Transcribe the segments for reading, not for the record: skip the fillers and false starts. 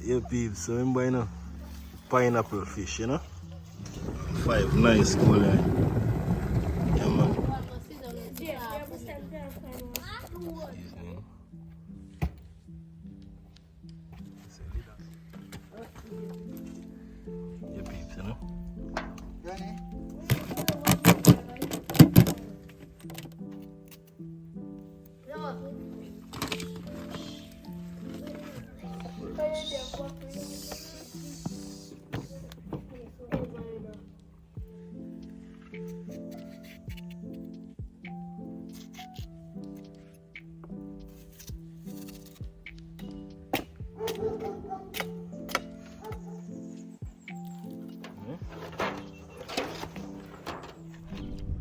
Yeah, peeps, so I'm buying a pineapple fish, you know? 5 nice cool line. Yeah, man. Yeah, peeps, you know?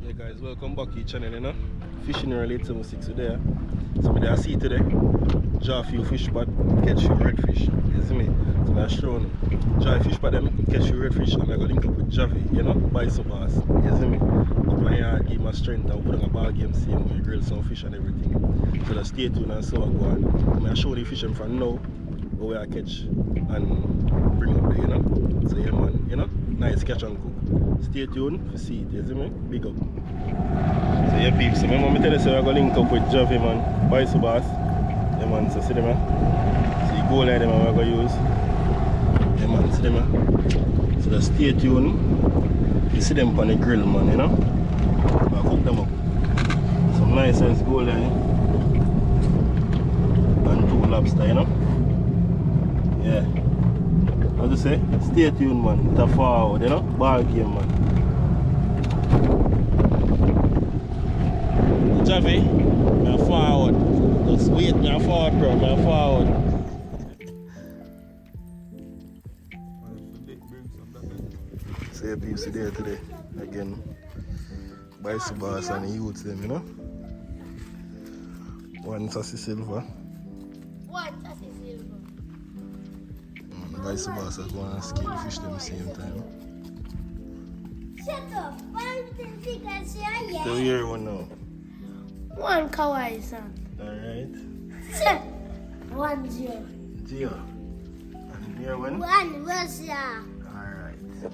Yeah guys, welcome back to the channel, you know. Fishing early 6 today. So I see today, draw a few fish spot, catch few redfish. You see me? So I show them. Draw a fish spot them, catch few redfish, and I go link up with Javi, you know, buy some bass. You see me? Up my yard, give my strength and put on a ball game, same way, grill some fish and everything. So just stay tuned and so I go on. I show the fish them from now, where I catch and bring up there, you know. So yeah man, you know, nice catch and cook. Stay tuned for see it, you see me? Big up. So yeah peeps, so remember me tell you so I'm gonna link up with Javi man, buy some bass. Yeah man, so see them man. So you go like them I'm gonna use. Yeah man, see them man. So just stay tuned. You see them on the grill man, you know. I'll cook them up. Some nice size gold line. And 2 lobster, you know. Yeah. As I say, stay tuned man, it's a forward, you know, ball game man. Javi, I'm forward. Just wait, I'm forward bro, I'm forward. So yeah, peeps there today, again, buy some bass and the youths them, you know. One sassy silver. Buy some bass and go and skin fish them at the same time. Shut up! Why don't you think I say yes? So here one now. One kawaii son. Alright. 1-0. Gio. And here one? 1 Russia. Alright. Go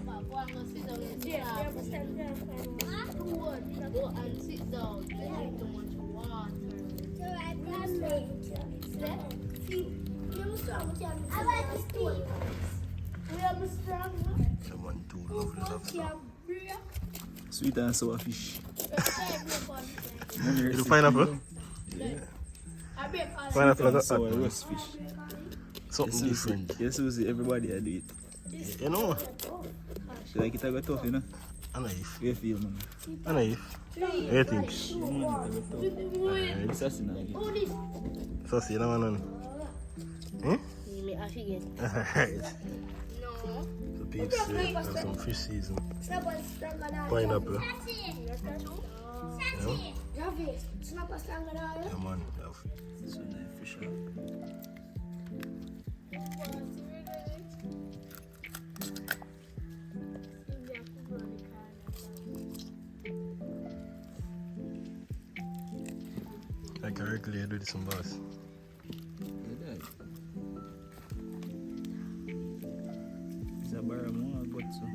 and sit down. Drink too much water. I like to speak. We are strong. Someone too lovely lobster. Sweet and sour fish. You do pineapple? Yeah. Pineapple is Sour roast fish. something different. Yes, Susie, everybody I do it. You know? She like it I got tough, you know? A knife. We feel man. A knife. What do you think? It's just in again. So see no man. Hmm? Alright. So peeps have some fish season. Pineapple. Yeah, yeah man. This one fish. I can regulate with some bass. It's a barramundi, but so.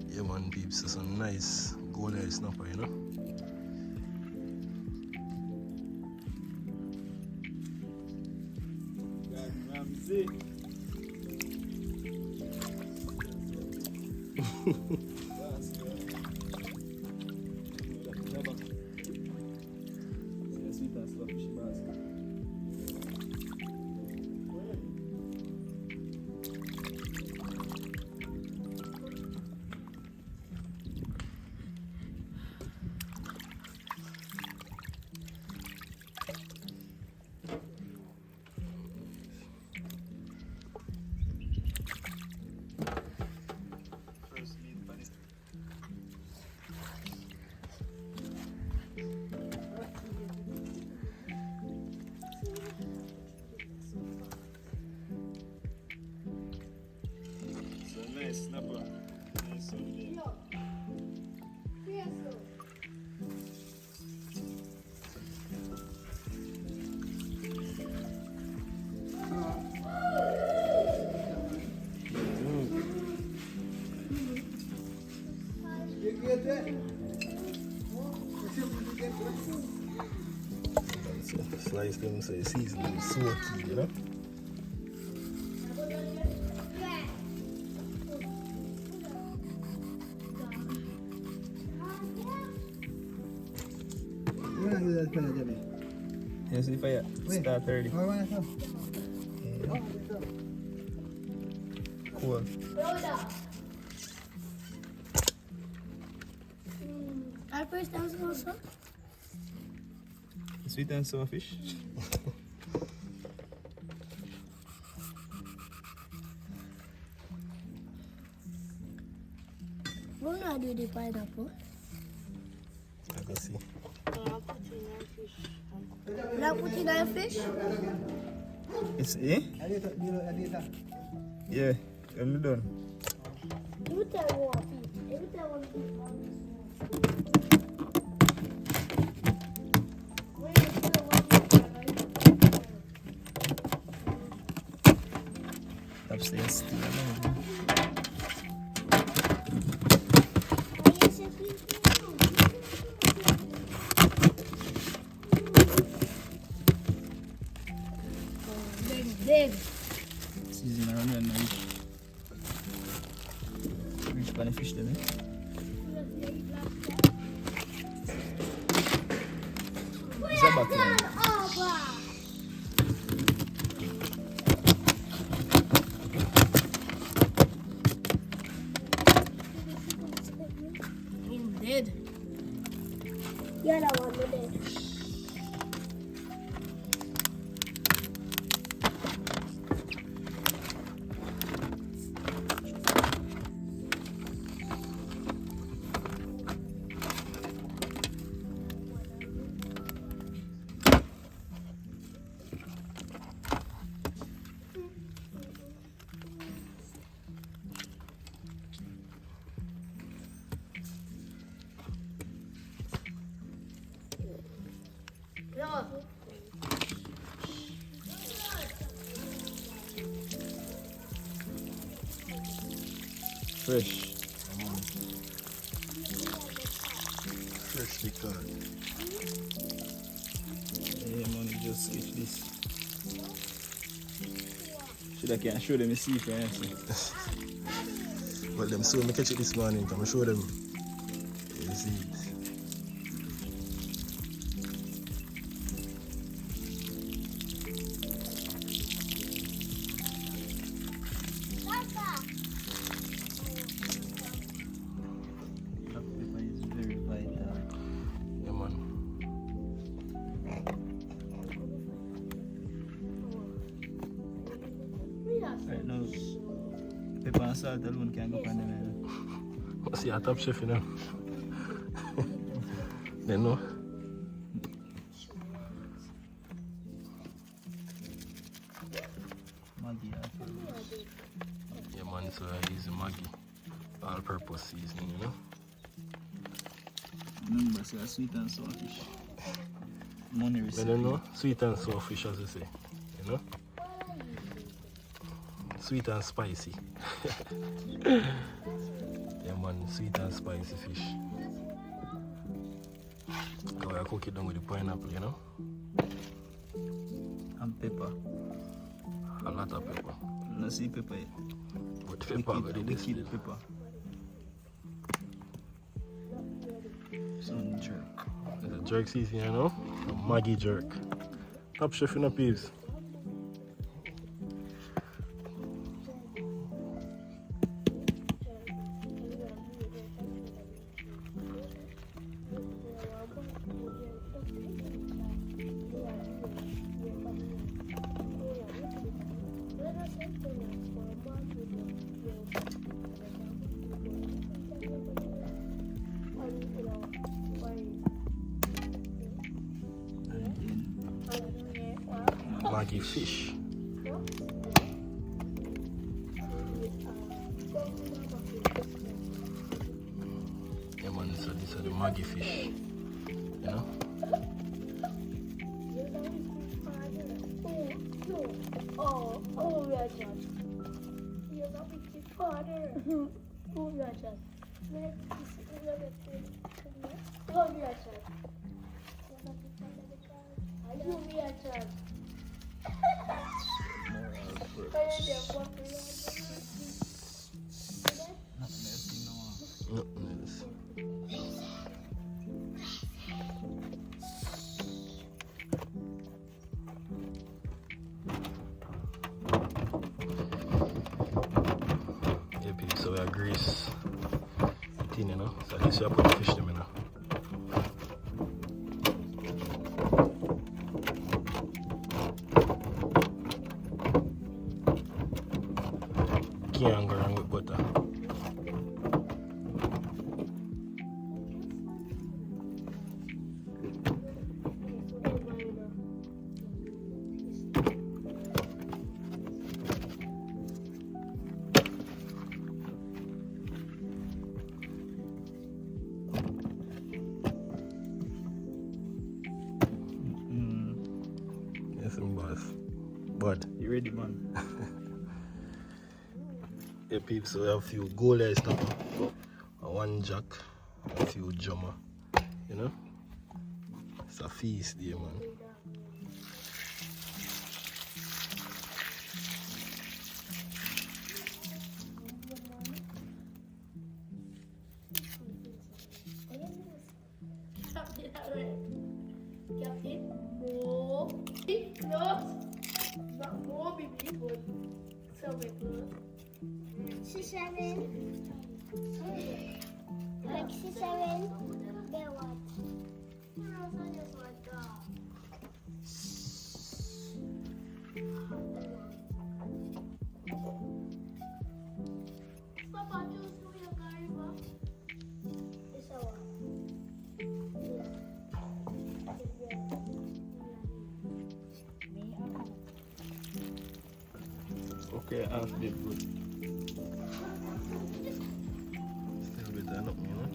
Yeah man peeps, so some nice gold eye snapper, you know. Snapper. Nice one there. slice them so the seasoning is smoky, you know? Yes, if I start early. Cool. Our first house also. Sweet and sour fish. We're not do the pineapple. I can see. Not put in our fish. It's yeah, I'm done. You tell what fish. You tell what fish. Upstairs still Big. season around and reach for the fish then, eh? Is that back there? I'm dead. Yeah, that one we're dead. No. Fresh. Freshly caught. Yeah, man, you just eat this. Should I can show them the sea friends? Well, them saw me catch it this morning. Come and show them. You see it. Black pepper is very vital. Yeah, man. Right now, pepper and salt alone can go on them. What's your top chef, you know? They know. Maggi, Yeah, man, so I use Maggi. All-purpose seasoning, you know? remember, say sweet and sour fish. Money They recipe. don't know? Sweet and sour fish, as they say. You know? Sweet and spicy. Yeah, man, sweet and spicy fish. So I cook it down with the pineapple, you know? And pepper. A lot of pepper. No see pepper yet. But the pepper got this. Wicked pepper. Some jerk. There's a jerk season, you know? A Maggi jerk. Top chef in the peas. Maggi fish. Yeah, man, so this is the Maggi fish. You know? Oh, we are just. You're not with your father. Oh, we are just. Oh, we are just. You reaction. Nothing else in no. Nothing else. Yeah, people, so we are grease the thing, you know. So this we put the fish them, you know. Can't go wrong with butter. Yes, I'm boss. But You ready, man? yeah, people, so we have a few gold eyes now. One jack, a few drummer. You know? It's a feast there, man. Captain, more. Close. Not more, baby, but so we close. 67. Like 67. There what? It's a what? Okay, half the good. Still better than nothing, you know?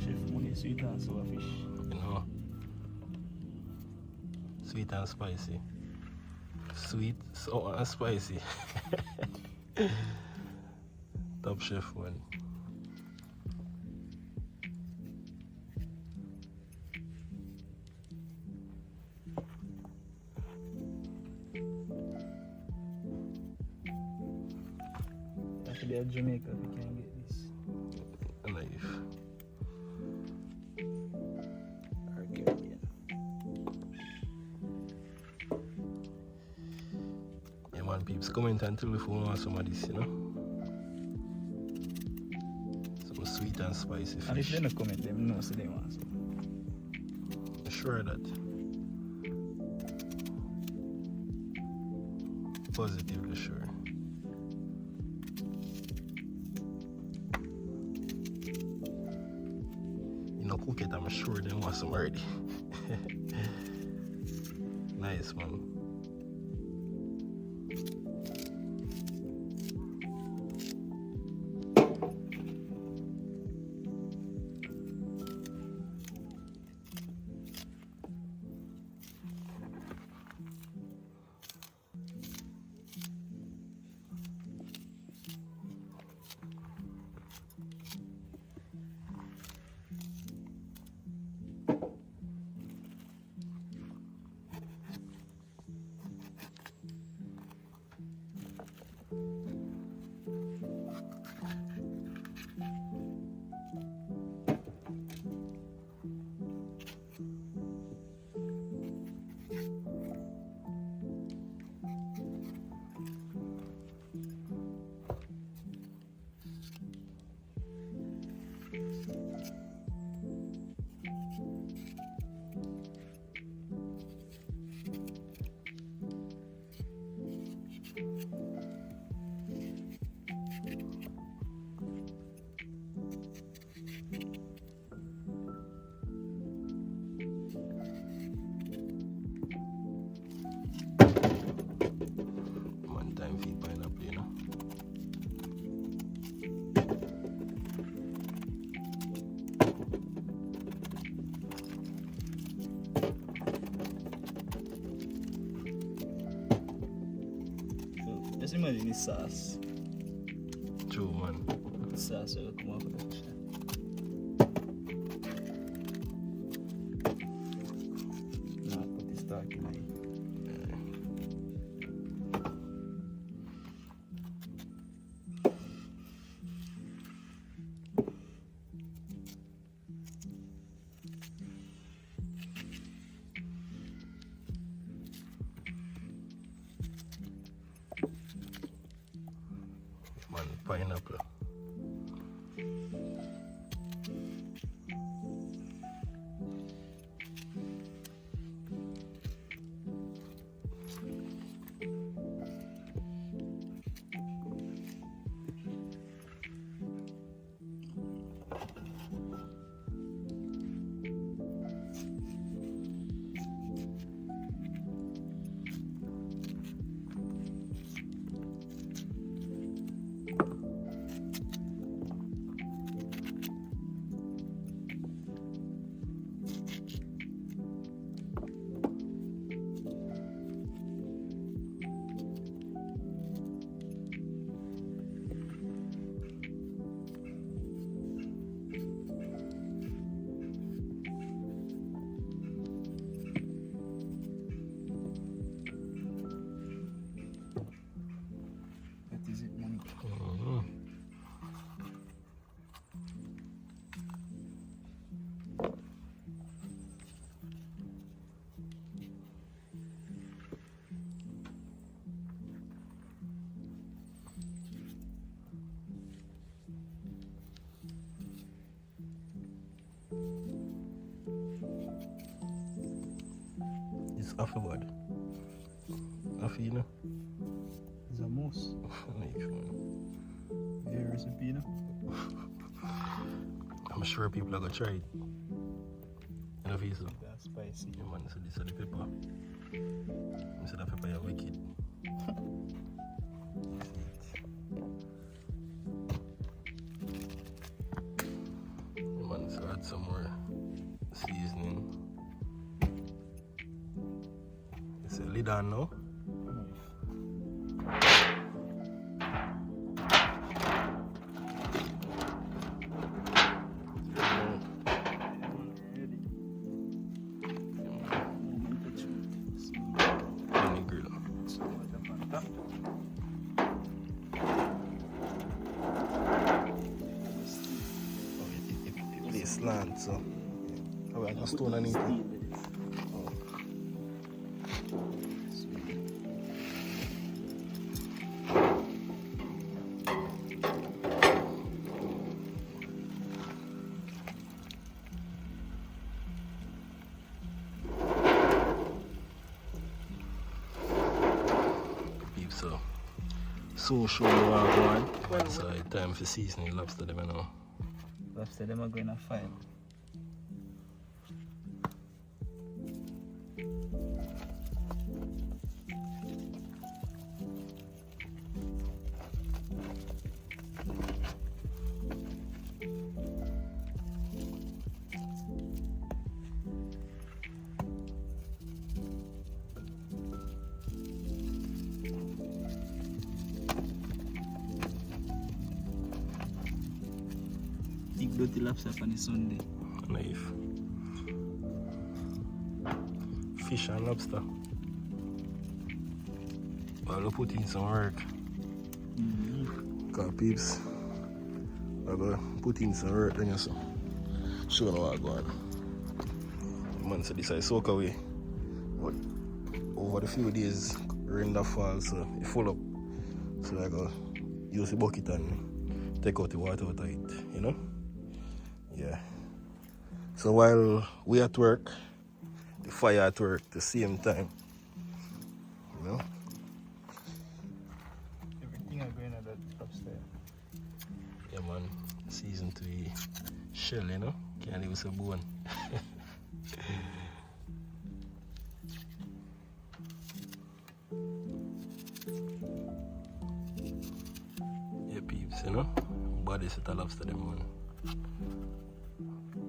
Chef money sweet and sour fish. You know? Sweet and spicy. Sweet, sour and spicy. Top chef one. After they are Jamaica, we can get this. Knife. Or Caribbean. Yeah, man, peeps, comment and tell if you want some of this, you know? Some sweet and spicy And if fish. they don't comment, them know so they want some. Sure that. Positively sure. You know, cook it, I'm sure they want some already. Nice, man. Just imagine the sauce. True, man. The sauce will come off of the fish. Now put the stock in it. Man, pineapple. That is it, man. Mhm. It's afterward. After, you know? It's a mousse. Nice, man. Your recipe, you know? I'm sure people are gonna try it. You know, if so. That's spicy. Yeah, man, so this is the pepper. This is the pepper, you're wicked. Yeah, man, so add some more seasoning. It's a lid on now. Mini grill. It plays slant, so. Oh, I got stone underneath it. So, soon show you what I'm going. So it's time for seasoning lobster them now. Lobster, them are going to fire. Big dirty lobster on the Sunday. Knife. Fish and lobster. I'll put in some work. Cause peeps, I go put in some work then you so. Show you what I go on. Man said this I soak away. But over the few days rain that fall so it full up. So I go use the bucket and take out the water out of it, you know? Yeah. So while we at work, the fire at work the same time. You know? Everything are going on that upstairs. Yeah man, season 3 shell, you know? Can't leave us a bone. Yeah peeps, you know? Body set a lobster them man.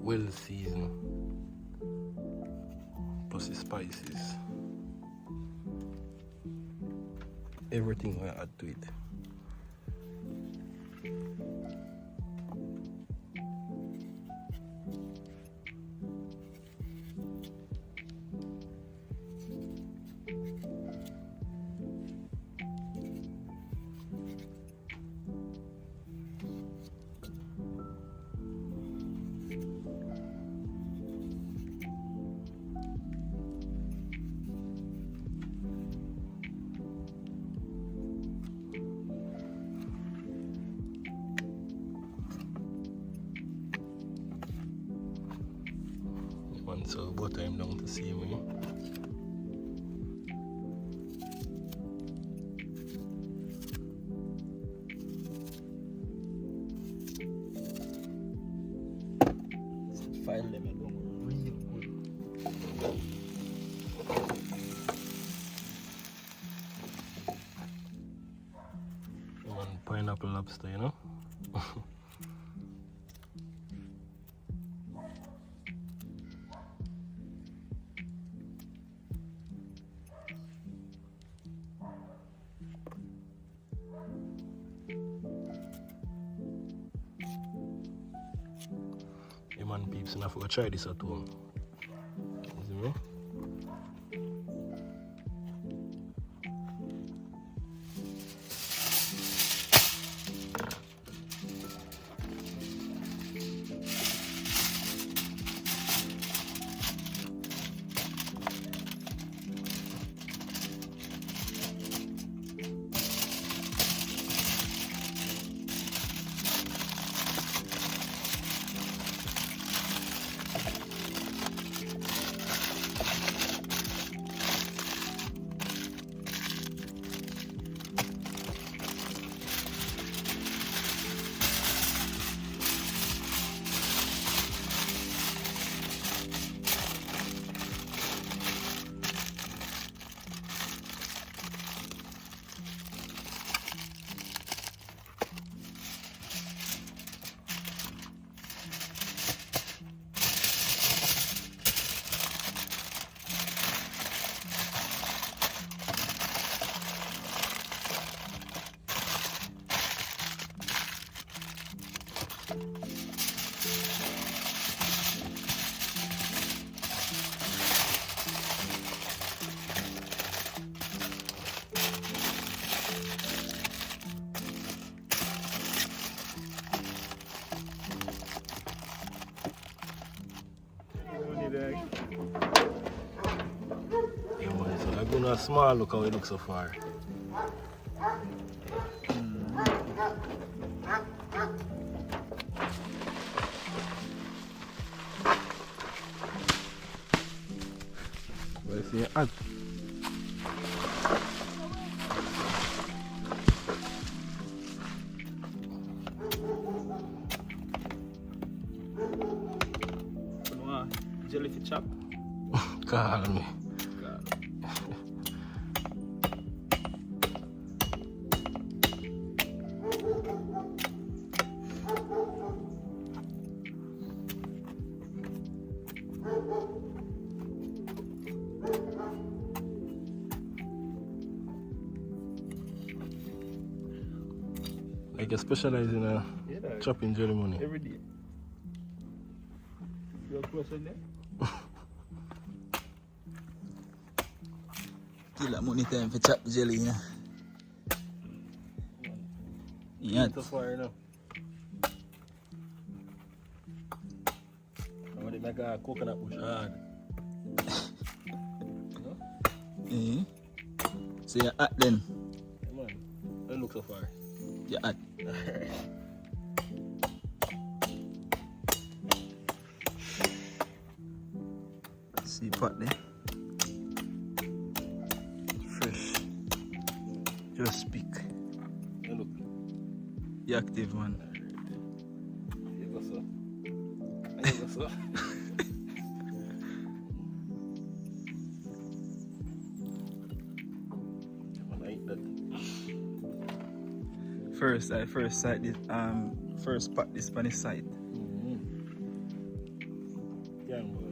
Well seasoned. Plus the spices. everything I add to it. So butter him down to see me. File them along real good. One pineapple lobster, you know. Yeah, man, peeps, and I forgot to try this at home. You see me? Yeah, man, so I'm going to a small look how it looks so far. But I see it. Jellyfish chop. Call me. Like you specialize in chopping jelly money. Every day. You're close in there? Kill that money time for chop jelly, you know. Yeah. So far now. I want to make a coconut bush hard. Eh? So you're at then? Come on. Don't look so far. You're at. See pot there? Fresh. Just pick. Hey, look. The active one. Here you go, sir. Here you go, sir. Come on, I eat that. First side this first pot this Spanish side. Yeah, boy.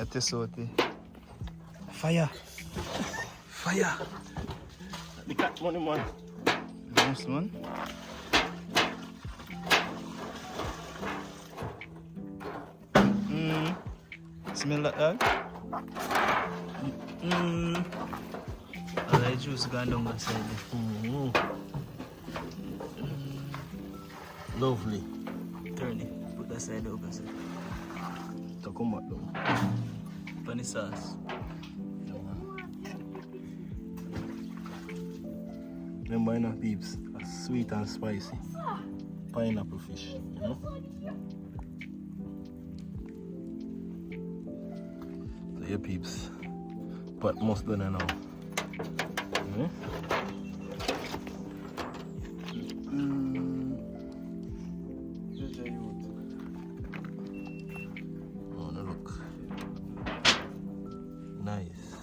a test out the fire. Fire. The cat money, man. Nice man. Smell that dog? All the juice gone down that side there. Lovely. Turn it. Put that side open, sir. So come back down. Put the sauce. Remember, you know, peeps, sweet and spicy. Pineapple fish, you know? So yeah, peeps, pot must done now. Oh, no, look. Nice.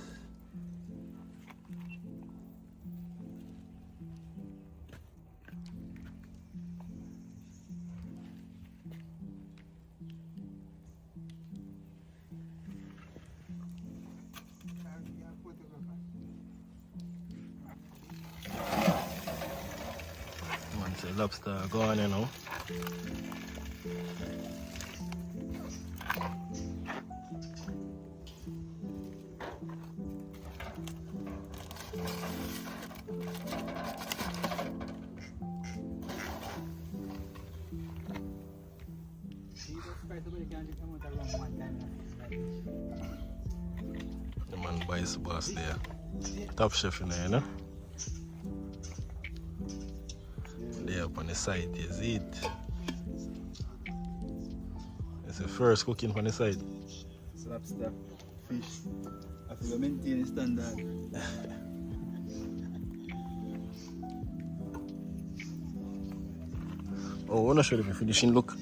Once the lobster gone, you know. The man buys the boss there. Top chef in there, you know? There up on the side, you see it. It's the first cooking on the side. Lobster, fish. I have to maintain the standard. Oh, I want to show you the finishing look.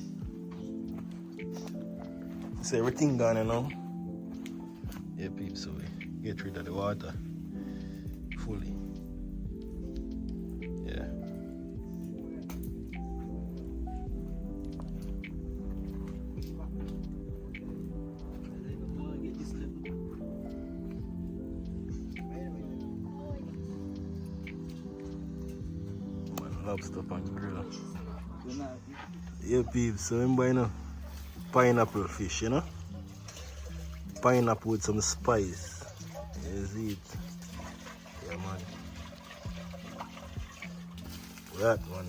See everything gone, you know? Yeah, peeps, so we get rid of the water fully. Yeah. Lobster on the grill. Yeah, peeps, so I'm buying a pineapple fish, you know? Pineapple with some spice. You see it? Yeah, man. That one.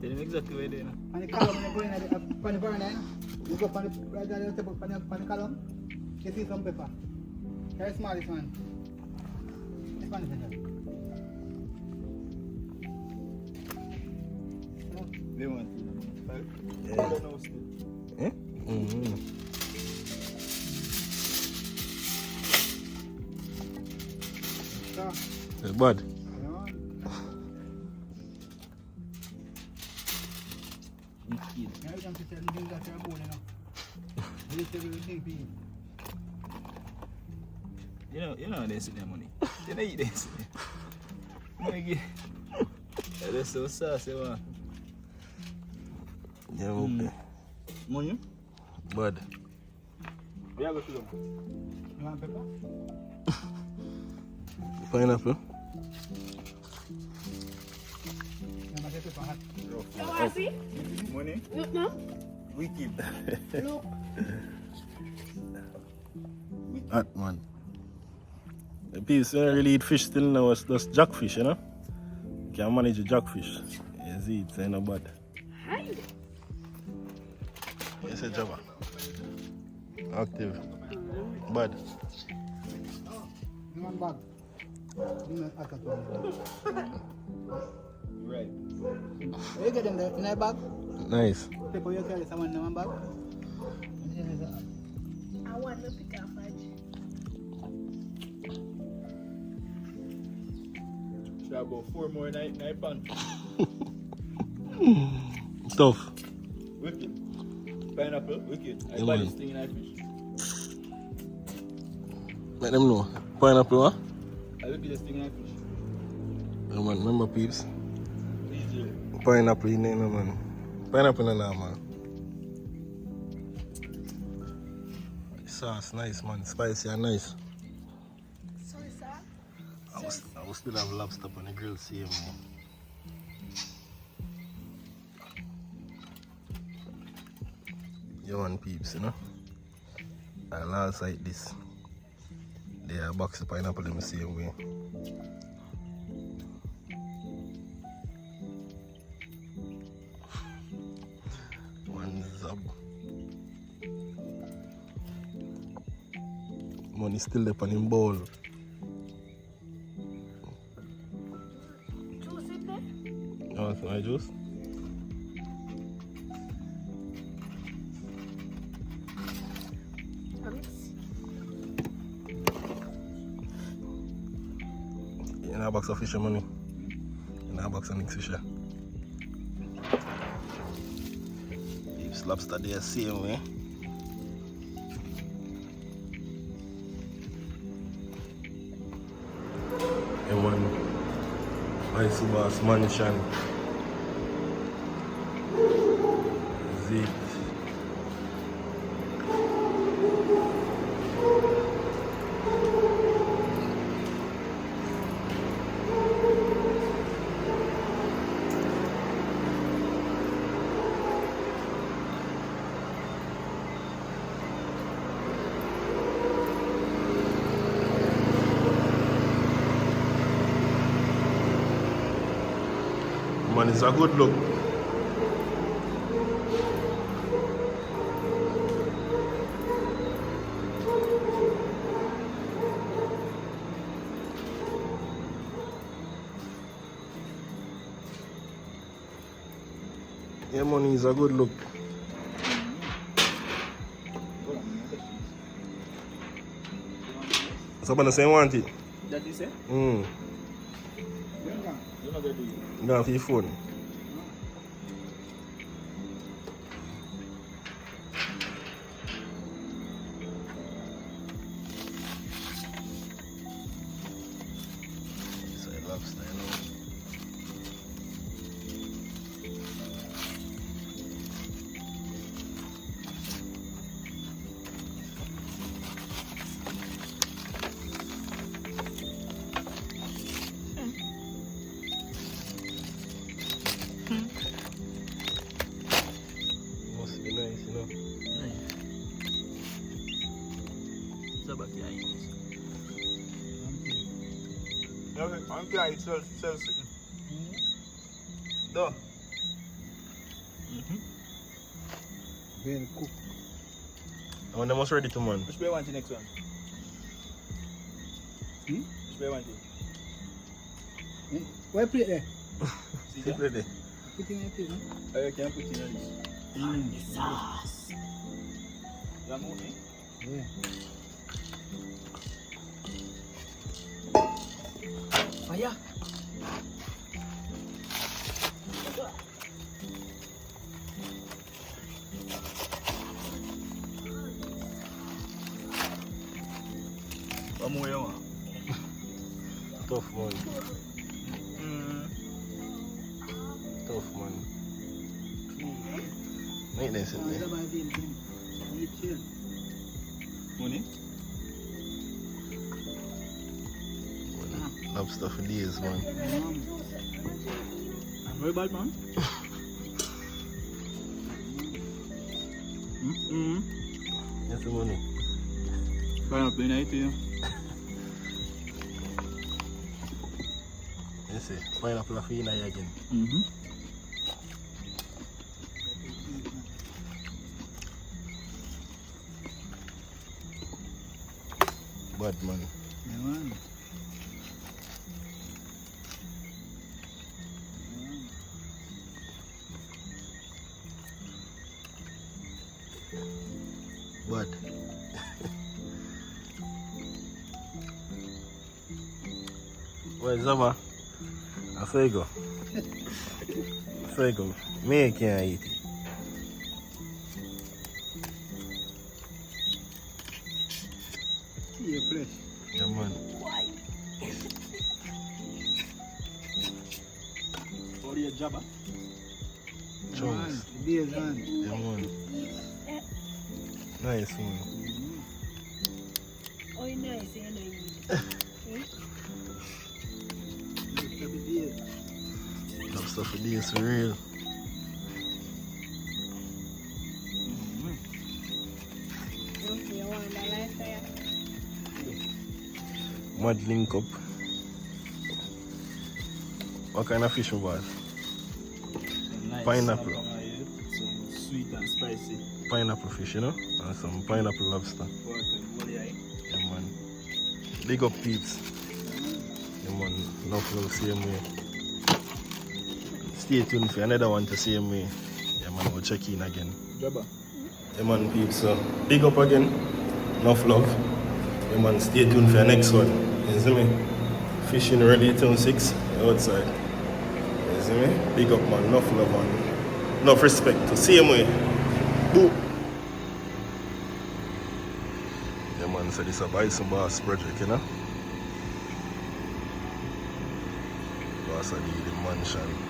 Tell him exactly where they are. And the column, you go in the burner, you go on the right there, you put on the column, you see some pepper. Very small this one. This one is better. They want to. Yeah. Eh? So, It's bad. you know, now you can see certain things that you're born, you know. You tell everything for you. You know they see their money. They don't eat this. They're so saucy, man. Yeah, okay. Money? Bad. We are going to them. You want pepper? Pineapple. You want pepper hot? You want to see? Money? Look now. Wicked. Look. That man. The piece don't really eat fish still now, it's just jackfish, you know? Can manage the jackfish. You see, it's not bad. Hide. You say Jabba? Active. Bad. You want bag? You want hot one. Right. You get them there in a bag? Nice. Pepper you carry someone in one bag? one will pick up fudge. Should have about 4 more night pan. Tough. Wicked. Pineapple, wicked. I Yeah, buy man. this thing in I fish. Let them know. Pineapple, what? I look at this thing in I fish. Yeah, man. Remember, peeps? Please do. Pineapple in there, man. Pineapple in there, man. Sauce, nice, man. Spicy and nice. Sorry, sir. I will still have lobster on the grill, see, man. You want peeps, you know? I'll also like this. They are box of pineapple in the same way. One zab. Money still up on him bowl. Juice in there? You want some my juice? In a box of fish money. In a box of mixed fish. Peeps lobster there same way. And one icy boss mansion. Zeke. Man, it's a good look. Yeah, man, it's a good look. Somebody say want it? That is it? Mm. You're not going to do it. Go for your phone. It's a lobster, you know. Must be nice, you know. I'm going to sell something. Duh. Well cooked. Oh, they must ready to man. Which way want the next one? Hmm? Which way want it? Why plate there? See Keep that? ready. Put in a plate, no? I can put it in this. Sauce. You want me? Yeah. Fire. One more you want? Tough man. Mm. Tough man. Make them sit Oh, there. that might be him. Need chill. Money? Lobster for days, man. I'm very bad, man. That's the money. Pineapple in it, yeah. You see, pineapple for you now again. Bad man. Yeah, man. Bad. Boy, Zama. I feel go. I feel go. Me can't eat it. See your flesh. Yeah, man. What are your jabba? Chunks. Beers, man. Yeah, man. Nice, man. Oh, nice, you know. Lobster for this, for real. You want the life there? Mud link up. What kind of fish we bought? Nice. Pineapple. Some sweet and spicy. Pineapple fish, you know? And some pineapple lobster. Yeah, man. Big up Pete's. Yeah, man. Enough love, same way. Stay tuned for another one to same way. Yeah, man. We'll check in again. Jabba. Yeah, man, peeps. So, big up again. Enough love. Yeah, man. Stay tuned for the next one. You see me? Fishing ready till 6 outside. You see me? Big up, man. Enough love, man. Enough respect. To same way. Boo. Yeah, man. So this is a Bison Boss project, you know? Boss of the mansion.